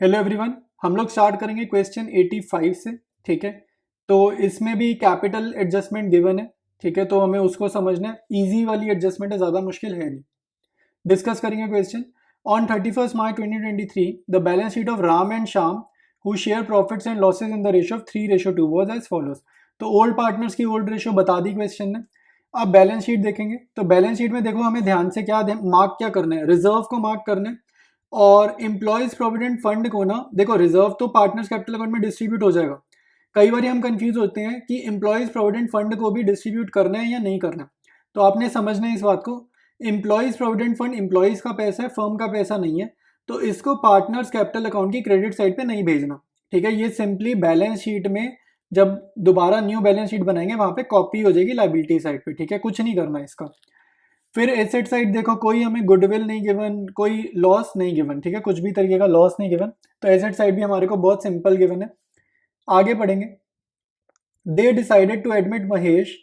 Hello everyone, हम लोग start करेंगे क्वेश्चन 85 से। ठीक है, तो इसमें भी कैपिटल एडजस्टमेंट गिवन है। ठीक है, तो हमें उसको समझना है। इजी वाली एडजस्टमेंट है, ज़्यादा मुश्किल है नहीं। डिस्कस करेंगे question. On 31 March 2023 the balance sheet of Ram and Shyam who share profits and losses in the ratio of 3:2 was as follows. तो ओल्ड पार्टनर्स की ओल्ड रेशियो बता दी क्वेश्चन ने। अब बैलेंस शीट देखेंगे, तो बैलेंस शीट में देखो हमें ध्यान से क्या मार्क क्या करना है, रिजर्व को मार्क करना है। और एम्प्लॉयज प्रोविडेंट फंड को ना, देखो रिजर्व तो पार्टनर्स कैपिटल अकाउंट में डिस्ट्रीब्यूट हो जाएगा। कई बार हम कंफ्यूज होते हैं कि एम्प्लॉयज प्रोविडेंट फंड को भी डिस्ट्रीब्यूट करना है या नहीं करना है। तो आपने समझना है इस बात को। एम्प्लॉयज प्रोविडेंट फंड एम्प्लॉयज का पैसा है, फर्म का पैसा नहीं है। तो इसको पार्टनर्स कैपिटल अकाउंट की क्रेडिट साइड पे नहीं भेजना। ठीक है, ये सिंपली बैलेंस शीट में जब दोबारा न्यू बैलेंस शीट बनाएंगे वहां पे कॉपी हो जाएगी लाइबिलिटी साइड पे। ठीक है, कुछ नहीं करना इसका। फिर एसेट साइड देखो, कोई हमें गुडविल नहीं गिवन, कोई लॉस नहीं गिवन। ठीक है, कुछ भी तरीके का लॉस नहीं गिवन। तो एसेट साइड भी हमारे को बहुत सिंपल गिवन है। आगे पढ़ेंगे। They decided to admit Mahesh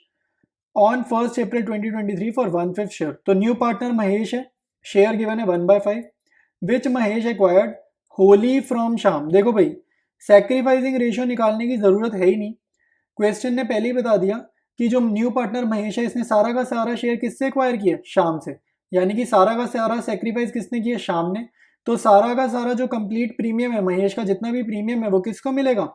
on 1 April 2023 for 1/5 share. तो न्यू पार्टनर महेश है, शेयर गिवन है 1/5 which Mahesh acquired wholly from Shyam. देखो भाई, सैक्रिफाइसिंग रेशियो निकालने की जरूरत है ही नहीं। क्वेश्चन ने पहले ही बता दिया कि जो न्यू पार्टनर महेश है इसने सारा का सारा शेयर किससे एक्वायर किया, शाम से। यानी कि सारा का सारा सेक्रीफाइस किसने किया, शाम ने। तो सारा का सारा जो कंप्लीट प्रीमियम है महेश का, जितना भी प्रीमियम है वो किसको मिलेगा,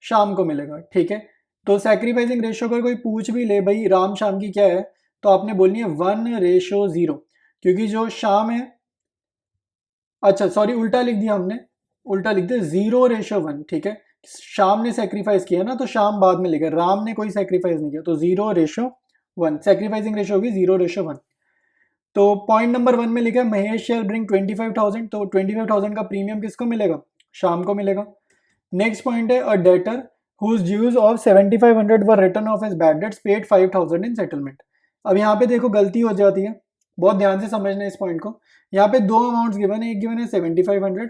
शाम को मिलेगा। ठीक है, तो सेक्रीफाइसिंग रेशियो अगर कोई पूछ भी ले भाई राम शाम की क्या है, तो आपने बोलनी है 1:0, क्योंकि जो शाम है, अच्छा सॉरी उल्टा लिख दिया हमने, उल्टा लिख दिया 0:1। ठीक है, शाम ने सेक्रीफाइस किया ना, तो शाम बाद में लिखा, राम ने कोई सेक्रीफाइस नहीं किया, तो 0:1 सेक्रीफाइसिंग रेशियो होगी 0:1। तो पॉइंट नंबर 1 में लिखा है महेश शेयर ब्रिंग 25,000, तो 25,000 का प्रीमियम किसको मिलेगा, शाम को मिलेगा। नेक्स्ट पॉइंट है a debtor whose dues of 7,500 were written off his bad debts paid 5,000 in settlement. अब यहाँ पे देखो गलती हो जाती है, बहुत ध्यान से समझना है इस पॉइंट को। यहाँ पे दो अमाउंट्स गिवन है, एक गिवन है 7,500,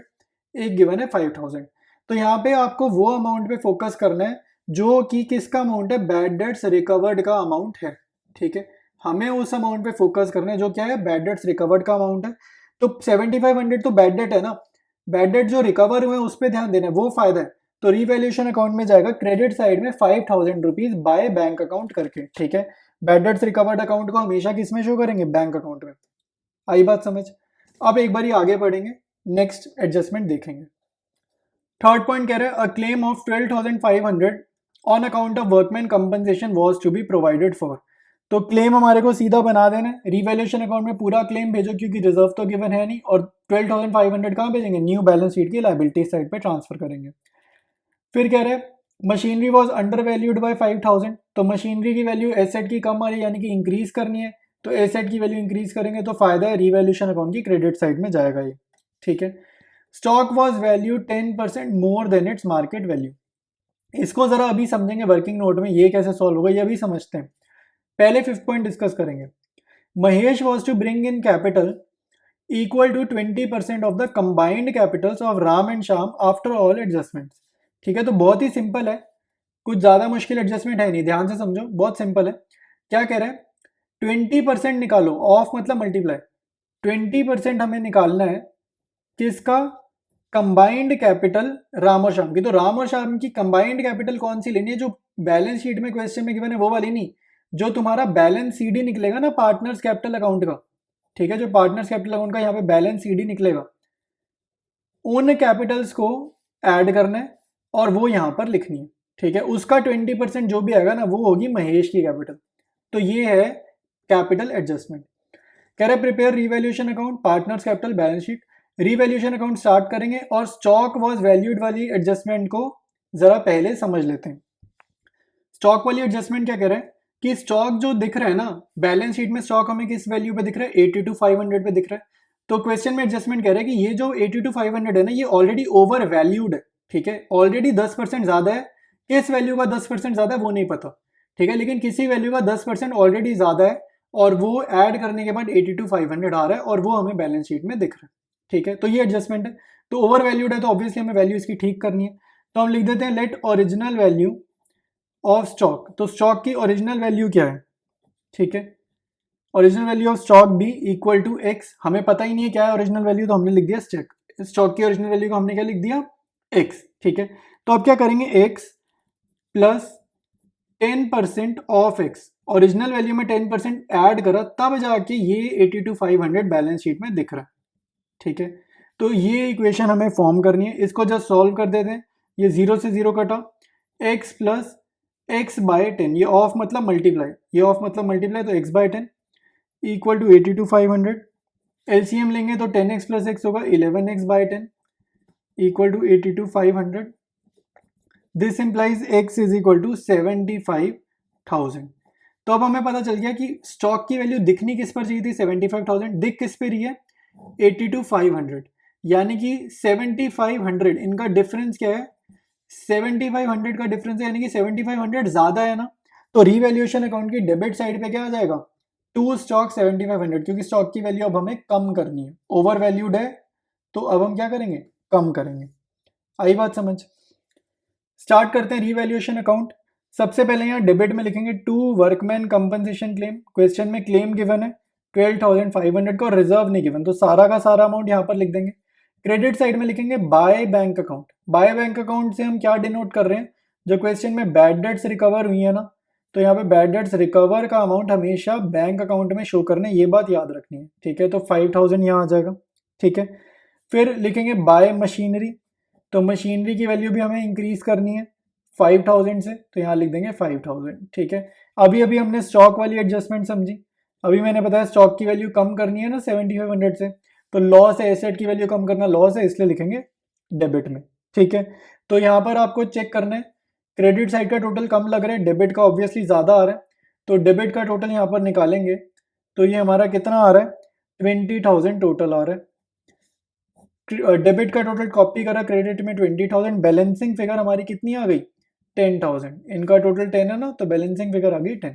एक गिवन है 5,000। तो यहाँ पे आपको वो अमाउंट पे फोकस करना है जो कि किसका अमाउंट है, बैड डेट्स रिकवर्ड का अमाउंट है। ठीक है, हमें उस अमाउंट पे फोकस करना है जो क्या है, बैड डेट्स रिकवर्ड का अमाउंट है। तो 7,500 तो बैड डेट है ना, बैड डेट जो रिकवर हुए उस पर ध्यान देना है, वो फायदा है। तो रिवैल्यूएशन अकाउंट में जाएगा क्रेडिट साइड में 5,000 रुपीज बाय बैंक अकाउंट करके। ठीक है, बैड डेट्स रिकवर्ड अकाउंट को हमेशा किस में शो करेंगे, बैंक अकाउंट में। आई बात समझ। अब एक बार आगे बढ़ेंगे, नेक्स्ट एडजस्टमेंट देखेंगे। थर्ड पॉइंट कह रहे हैं a claim of 12,500 on account of workman compensation was to be provided for. तो क्लेम हमारे को सीधा बना देना है, रिवैल्यूएशन अकाउंट में पूरा क्लेम भेजो क्योंकि रिजर्व तो गिवन है नहीं। और 12,500 कहाँ भेजेंगे, न्यू बैलेंस शीट की लायबिलिटी साइड पे ट्रांसफर करेंगे। फिर कह रहे हैं machinery was under valued by 5,000। तो मशीनरी की वैल्यू एसेट की कम आ रही है, यानी कि इंक्रीज करनी है। तो एसेट की वैल्यू इंक्रीज करेंगे तो फायदा है, रिवैल्यूएशन अकाउंट की क्रेडिट साइड में जाएगा ये। ठीक है, stock was value 10% more than its market value. इसको जरा अभी समझेंगे वर्किंग नोट में, ये कैसे सॉल्व होगा ये अभी समझते हैं। पहले 5th पॉइंट डिस्कस करेंगे। Mahesh was to bring in capital equal to 20% of the combined capitals of Ram and Shyam after all adjustments. ठीक है, तो बहुत ही सिंपल है, कुछ ज्यादा मुश्किल एडजस्टमेंट है नहीं, ध्यान से समझो, बहुत सिंपल है। क्या कह रहे हैं, 20% निकालो, ऑफ मतलब मल्टीप्लाई। 20% हमें निकालना है किसका, कंबाइंड कैपिटल राम और श्याम की। तो राम और श्याम की कंबाइंड कैपिटल कौन सी लेनी है, जो बैलेंस शीट में क्वेश्चन में गिवन है वो वाली नहीं, जो तुम्हारा बैलेंस सीडी निकलेगा ना पार्टनर्स कैपिटल अकाउंट का। ठीक है, जो पार्टनर्स कैपिटल अकाउंट का यहाँ पे बैलेंस सीडी निकलेगा, उन कैपिटल्स को ऐड करना है और वो यहाँ पर लिखनी है। ठीक है, उसका 20% जो भी आएगा ना वो होगी महेश की कैपिटल। तो ये है कैपिटल एडजस्टमेंट। कह रहे prepare revaluation account, partners capital, balance sheet. Revaluation account start करेंगे और स्टॉक वॉज वैल्यूड वाली एडजस्टमेंट को जरा पहले समझ लेते हैं। स्टॉक वाली एडजस्टमेंट क्या कह रहे हैं कि स्टॉक जो दिख रहा है ना बैलेंस शीट में, स्टॉक हमें किस वैल्यू पे दिख रहा है, 82,500 पे दिख रहा है। तो क्वेश्चन में एडजस्टमेंट कह रहे हैं कि ये जो 82,500 है ना ये ऑलरेडी ओवर वैल्यूड है। ठीक है, ऑलरेडी 10% ज्यादा है। किस वैल्यू का 10% ज्यादा है वो नहीं पता। ठीक है, लेकिन किसी वैल्यू का 10% ऑलरेडी ज्यादा है और वो ऐड करने के बाद 82,500 आ रहा है और वो हमें बैलेंस शीट में दिख रहा है। ठीक है, तो ये एडजस्टमेंट है। तो ओवर वैल्यूड है तो ऑब्वियसली हमें वैल्यू इसकी ठीक करनी है। तो हम लिख देते हैं let original value of stock. तो स्टॉक की ओरिजिनल वैल्यू क्या है, ठीक है, original value of stock be equal to x. हमें पता ही नहीं है क्या है ओरिजिनल वैल्यू, तो हमने लिख दिया स्टॉक की ओरिजिनल वैल्यू को हमने क्या लिख दिया, एक्स, ठीक है। तो अब क्या करेंगे, x plus 10% of x, original value में 10% ऐड करा तब जाके ये 82,500 बैलेंस शीट में दिख रहा है, ठीक है। तो ये इक्वेशन हमें फॉर्म करनी है, इसको जस्ट सॉल्व कर देते हैं। ये जीरो से जीरो कटा, एक्स प्लस एक्स बाय 10, ये ऑफ मतलब मल्टीप्लाई, ये ऑफ मतलब मल्टीप्लाई, तो x by 10 equal to 82,500। LCM लेंगे तो 10x प्लस एक्स होगा 11x by 10 equal to 82,500। This implies x is equal to 75,000। तो अब हमें पता चल गया कि स्टॉक की वैल्यू दिखनी किस पर चाहिए थी, 75,000, दिख किस पे रही है, 82,500, यानी कि 7500 इनका डिफरेंस क्या है, 7500 का डिफरेंस है, यानी कि 7500 ज्यादा है ना। तो रीवैल्यूएशन अकाउंट की डेबिट साइड पे क्या आ जाएगा, टू स्टॉक 7500, क्योंकि स्टॉक की वैल्यू अब हमें कम करनी है, ओवर वैल्यूड है, तो अब हम क्या करेंगे, कम करेंगे। आई बात समझ। स्टार्ट करते हैं रीवैल्यूएशन अकाउंट। सबसे पहले यहाँ डेबिट में लिखेंगे to workman compensation claim. Question में क्लेम गिवन है 12,500 का, रिजर्व नहीं गिवन, तो सारा का सारा अमाउंट यहाँ पर लिख देंगे। क्रेडिट साइड में लिखेंगे by bank account. By bank account से हम क्या डिनोट कर रहे हैं, जो क्वेश्चन में बैड डेट्स रिकवर हुई है ना, तो यहाँ पे बैड डेट्स रिकवर का अमाउंट हमेशा बैंक अकाउंट में शो करना है, ये बात याद रखनी है, ठीक है। तो 5,000 यहाँ आ जाएगा, ठीक है। फिर लिखेंगे बाय मशीनरी, तो मशीनरी की वैल्यू भी हमें इंक्रीज करनी है 5,000 से, तो यहाँ लिख देंगे 5,000, ठीक है। अभी अभी हमने स्टॉक वाली एडजस्टमेंट समझी, अभी मैंने बताया स्टॉक की वैल्यू कम करनी है ना 7,500 से, तो लॉस है, एसेट की वैल्यू कम करना लॉस है, इसलिए लिखेंगे डेबिट में, ठीक है। तो यहाँ पर आपको चेक करना है, क्रेडिट साइड का टोटल कम लग रहा है, डेबिट का ऑब्वियसली ज़्यादा आ रहा है, तो डेबिट का टोटल यहाँ पर निकालेंगे, तो ये हमारा कितना आ रहा है, 20,000 टोटल आ रहा है। डेबिट का टोटल कॉपी करा, क्रेडिट में 20,000, बैलेंसिंग फिगर हमारी कितनी आ गई, 10,000, इनका टोटल 10 है ना, तो बैलेंसिंग फिगर आ गई 10।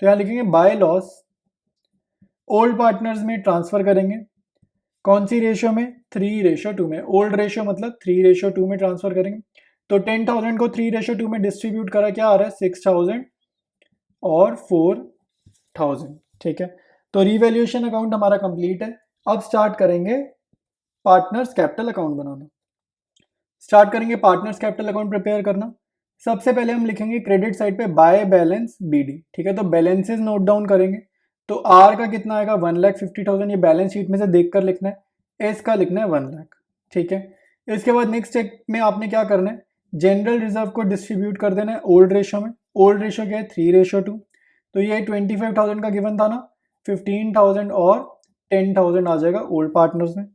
तो यहाँ लिखेंगे बाय लॉस ओल्ड पार्टनर्स में ट्रांसफर करेंगे, कौन सी रेशियो में, 3:2 में, ओल्ड रेशियो मतलब 3:2 में ट्रांसफर करेंगे। तो 10,000 को 3:2 में डिस्ट्रीब्यूट करा, क्या आ रहा है, 6,000 और 4,000, ठीक है। तो रिवैल्यूएशन अकाउंट हमारा कंप्लीट है। अब स्टार्ट करेंगे पार्टनर्स कैपिटल अकाउंट बनाना। स्टार्ट करेंगे पार्टनर्स कैपिटल अकाउंट प्रिपेयर करना। सबसे पहले हम लिखेंगे क्रेडिट साइड पे बाय बैलेंस बीडी, ठीक है। तो बैलेंसेस नोट डाउन करेंगे, तो आर का कितना आएगा, 1,50,000, ये बैलेंस शीट में से देख कर लिखना है। एस का लिखना है 1 लाख, ठीक है। इसके बाद नेक्स्ट स्टेप में आपने क्या करना है, जनरल रिजर्व को डिस्ट्रीब्यूट कर देना है ओल्ड रेशियो में। ओल्ड रेशियो क्या है, 3:2, तो ये 25,000 का गिवन था ना, 15,000 और 10,000 आ जाएगा ओल्ड पार्टनर्स में।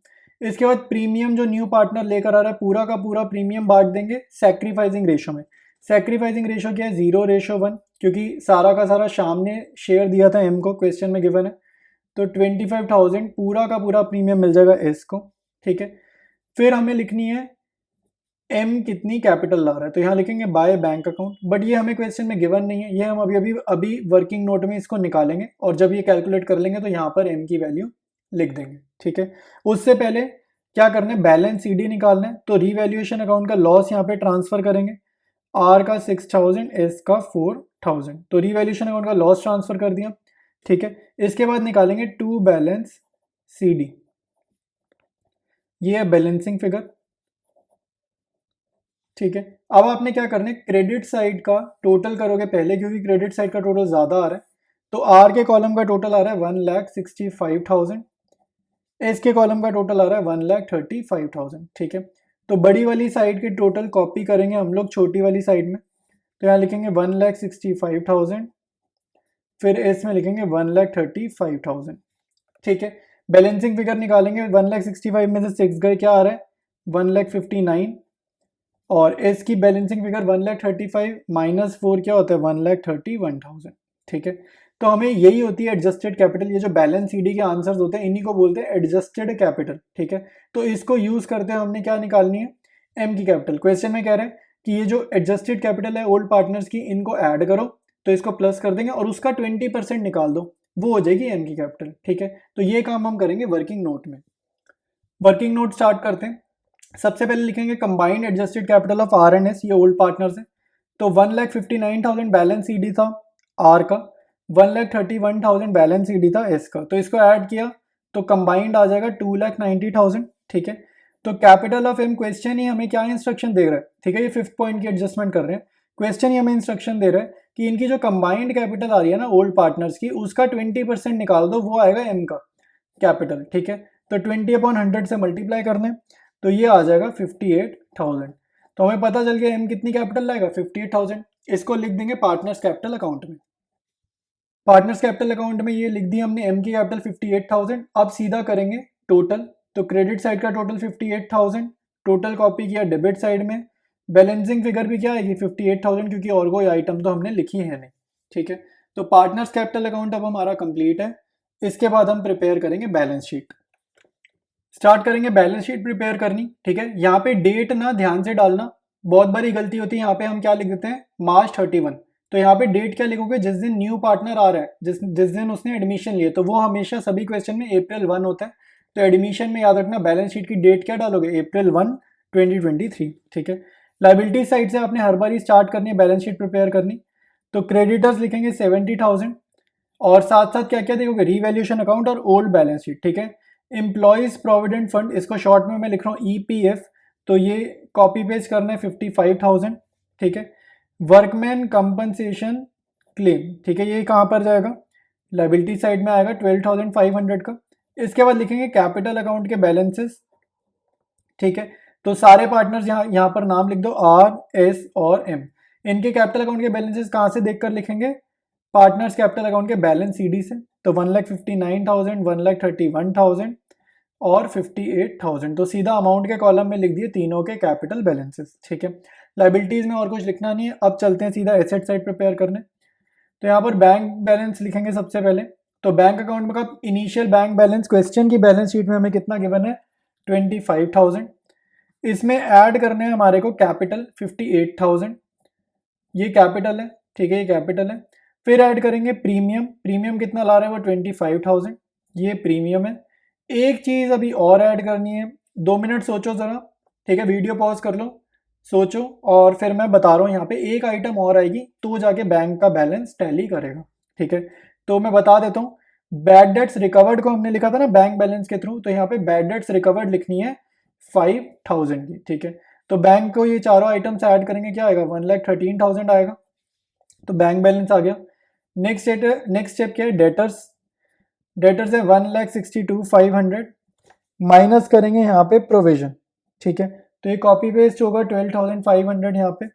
इसके बाद प्रीमियम जो न्यू पार्टनर लेकर आ रहा है, पूरा का पूरा प्रीमियम बांट देंगे सैक्रिफाइसिंग रेशो में। सैक्रिफाइसिंग रेशो क्या है, 0:1, क्योंकि सारा का सारा शाम ने शेयर दिया था एम को, क्वेश्चन में गिवन है, तो 25,000 पूरा का पूरा प्रीमियम मिल जाएगा एस को, ठीक है। फिर हमें लिखनी है एम कितनी कैपिटल ला रहा है, तो यहाँ लिखेंगे बाय बैंक अकाउंट, बट ये हमें क्वेश्चन में गिवन नहीं है, ये हम अभी वर्किंग नोट में इसको निकालेंगे, और जब ये कैलकुलेट कर लेंगे तो यहाँ पर एम की वैल्यू लिख देंगे, ठीक है। उससे पहले क्या करना है, बैलेंस सीडी निकालना है, तो रीवैल्यूएशन अकाउंट का लॉस यहाँ पे ट्रांसफर करेंगे, आर का 6,000, एस का 4,000, तो रीवैल्यूएशन अकाउंट का लॉस ट्रांसफर कर दिया, ठीक है। इसके बाद निकालेंगे टू बैलेंस सीडी, ये है बैलेंसिंग फिगर, ठीक है। अब आपने क्या करना है, क्रेडिट साइड का टोटल करोगे पहले, क्योंकि क्रेडिट साइड का टोटल ज्यादा आ रहा है, तो आर के कॉलम का टोटल आ रहा है 1,65,000, एस के कॉलम का टोटल आ रहा है 1,35,000, ठीक है। तो बड़ी वाली साइड के टोटल कॉपी करेंगे हम लोग छोटी वाली साइड में, तो यहाँ लिखेंगे 1,65,000, फिर एस में लिखेंगे 1,35,000, ठीक है। बैलेंसिंग फिगर निकालेंगे, 1,65,000 में से 6 गए, क्या आ रहा है 1,59,000, और एस की बैलेंसिंग फिगर 1,35,000 माइनस 4 क्या होता है 1,31,000, ठीक है। तो हमें यही होती है एडजस्टेड कैपिटल, ये जो बैलेंस सीडी के आंसर्स होते हैं इन्हीं को बोलते हैं एडजस्टेड कैपिटल, ठीक है। तो इसको यूज करते हैं हमने क्या निकालनी है, एम की कैपिटल। क्वेश्चन में कह रहे हैं कि ये जो एडजस्टेड कैपिटल है ओल्ड पार्टनर्स की, इनको ऐड करो, तो इसको प्लस कर देंगे और उसका 20% निकाल दो, वो हो जाएगी एम की कैपिटल, ठीक है। तो ये काम हम करेंगे वर्किंग नोट में। वर्किंग नोट स्टार्ट करते हैं। सबसे पहले लिखेंगे combined adjusted capital of R and S, ये ओल्ड पार्टनर्स है, तो 1,59,000 बैलेंस सीडी था आर का, 1,31,000 बैलेंस सीडी था एस का, तो इसको ऐड किया तो कंबाइंड आ जाएगा 2,90,000, ठीक है। तो कैपिटल ऑफ एम क्वेश्चन ही हमें क्या इंस्ट्रक्शन दे रहा है, ठीक है, ये 5th पॉइंट की एडजस्टमेंट कर रहे हैं। क्वेश्चन ही हमें इंस्ट्रक्शन दे रहा है कि इनकी जो कंबाइंड कैपिटल आ रही है ना ओल्ड पार्टनर्स की, उसका 20% निकाल दो, वो आएगा एम का कैपिटल, ठीक है। तो 20/100 से मल्टीप्लाई करना है, तो ये आ जाएगा 58,000। तो हमें पता चल गया एम कितनी कैपिटल लाएगा, 58,000। इसको लिख देंगे पार्टनर्स कैपिटल अकाउंट में। पार्टनर्स कैपिटल अकाउंट में ये लिख दिया हमने, एम की कैपिटल 58,000। अब सीधा करेंगे टोटल, तो क्रेडिट साइड का टोटल 58,000, टोटल कॉपी किया डेबिट साइड में। बैलेंसिंग फिगर भी क्या आएगी 58,000, क्योंकि और कोई आइटम तो हमने लिखी है नहीं, ठीक है। तो पार्टनर्स कैपिटल अकाउंट अब हमारा कंप्लीट है। इसके बाद हम प्रिपेयर करेंगे बैलेंस शीट। स्टार्ट करेंगे बैलेंस शीट प्रिपेयर करनी, ठीक है। यहाँ पे डेट ना ध्यान से डालना, बहुत बड़ी गलती होती है। यहाँ पे हम क्या लिख देते हैं, March 31। तो यहाँ पे डेट क्या लिखोगे, जिस दिन न्यू पार्टनर आ रहा है, जिस दिन उसने एडमिशन लिया, तो वो हमेशा सभी क्वेश्चन में April 1 होता है। तो एडमिशन में याद रखना, बैलेंस शीट की डेट क्या डालोगे, April 1, 2023, ठीक है। लाइबिलिटी साइड से आपने हर बार ही स्टार्ट करनी है बैलेंस शीट प्रिपेयर करनी। तो क्रेडिटर्स लिखेंगे 70,000, और साथ साथ क्या क्या देखोगे, रीवैल्यूएशन अकाउंट और ओल्ड बैलेंस शीट, ठीक है। एम्प्लॉयज प्रोविडेंट फंड, इसको शॉर्ट में मैं लिख रहा हूँ EPF, तो ये कॉपी पेस्ट करना है 55,000, ठीक है। वर्कमैन कंपनसेशन क्लेम, ठीक है, ये कहाँ पर जाएगा, लाइबिलिटी साइड में आएगा 12,500 का। इसके बाद लिखेंगे कैपिटल अकाउंट के बैलेंसेस, ठीक है। तो सारे पार्टनर्स यहाँ पर नाम लिख दो, R, S और M। इनके कैपिटल अकाउंट के बैलेंसेस कहाँ से देखकर लिखेंगे, पार्टनर्स कैपिटल अकाउंट के बैलेंस CD से। तो 1,59,000, 1,31,000 और 58,000, तो सीधा अमाउंट के कॉलम में लिख दिए तीनों के कैपिटल बैलेंसेस, ठीक है। लाइबिलिटीज में और कुछ लिखना नहीं है। अब चलते हैं सीधा एसेट साइड प्रिपेयर करने। तो यहाँ पर बैंक बैलेंस लिखेंगे सबसे पहले। तो बैंक अकाउंट में का इनिशियल बैंक बैलेंस क्वेश्चन की बैलेंस शीट में हमें कितना गिवन है, 25,000। इसमें ऐड करने हैं हमारे को कैपिटल 58,000, ये कैपिटल है, ठीक है, ये कैपिटल है। फिर ऐड करेंगे प्रीमियम, प्रीमियम कितना ला रहे हैं वो 25,000, ये प्रीमियम है। एक चीज़ अभी और ऐड करनी है, 2 मिनट सोचो ज़रा, ठीक है, वीडियो पॉज कर लो, सोचो, और फिर मैं बता रहा हूँ। यहाँ पे एक आइटम और आएगी, तो जाके बैंक का बैलेंस टैली करेगा, ठीक है। तो मैं बता देता हूँ, बैड डेट्स रिकवर्ड को हमने लिखा था ना बैंक बैलेंस के थ्रू, तो यहाँ पे बैड डेट्स रिकवर्ड लिखनी है 5,000 की, ठीक है। तो बैंक को ये चारों आइटम्स ऐड करेंगे, क्या आएगा, 1,13,000 आएगा। तो बैंक बैलेंस आ गया। नेक्स्ट स्टेप क्या है, डेटर्स। डेटर्स है 1,62,500, माइनस करेंगे यहाँ पे प्रोविजन, ठीक है। तो ये कॉपी पेस्ट होगा 12,500 यहाँ पे,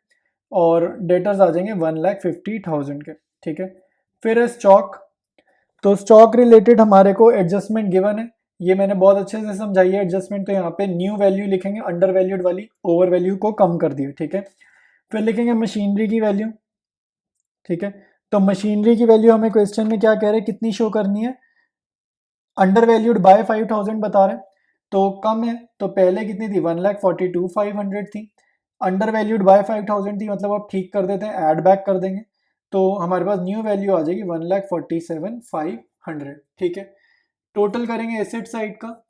और डेटर्स आ जाएंगे 1,50,000 के, ठीक है। फिर है स्टॉक। तो स्टॉक रिलेटेड हमारे को एडजस्टमेंट गिवन है, ये मैंने बहुत अच्छे से समझाई है एडजस्टमेंट। तो यहाँ पे न्यू वैल्यू लिखेंगे, अंडर वैल्यूड वाली, ओवर वैल्यू को कम कर दिया, ठीक है। फिर लिखेंगे मशीनरी की वैल्यू, ठीक है। तो मशीनरी की वैल्यू हमें क्वेश्चन में क्या कह रहे हैं, कितनी शो करनी है, अंडर वैल्यूड बाय 5,000 बता रहे हैं, तो कम है। तो पहले कितनी थी, 1,42,500 थी, अंडर वैल्यूड बाय 5,000 थी, मतलब अब ठीक कर देते हैं, ऐड बैक कर देंगे, तो हमारे पास न्यू वैल्यू आ जाएगी 1,47,500, ठीक है। टोटल करेंगे एसेट साइड का,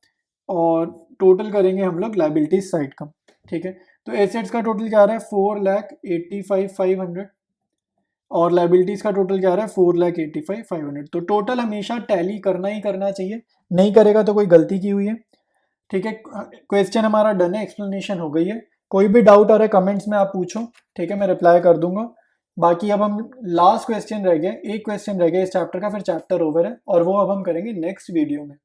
और टोटल करेंगे हम लोग लाइबिलिटीज साइड का, ठीक है। तो एसेट्स का टोटल क्या आ रहा है, 4,85,500, और लाइबिलिटीज का टोटल क्या आ रहा है, 4,85,500। तो टोटल हमेशा टैली करना ही करना चाहिए, नहीं करेगा तो कोई गलती की हुई है, ठीक है। क्वेश्चन हमारा डन है, एक्सप्लेनेशन हो गई है। कोई भी डाउट आ रहा है कमेंट्स में आप पूछो, ठीक है, मैं रिप्लाई कर दूंगा। बाकी अब हम लास्ट क्वेश्चन रह गया, एक क्वेश्चन रह गया इस चैप्टर का, फिर चैप्टर ओवर है, और वो अब हम करेंगे नेक्स्ट वीडियो में।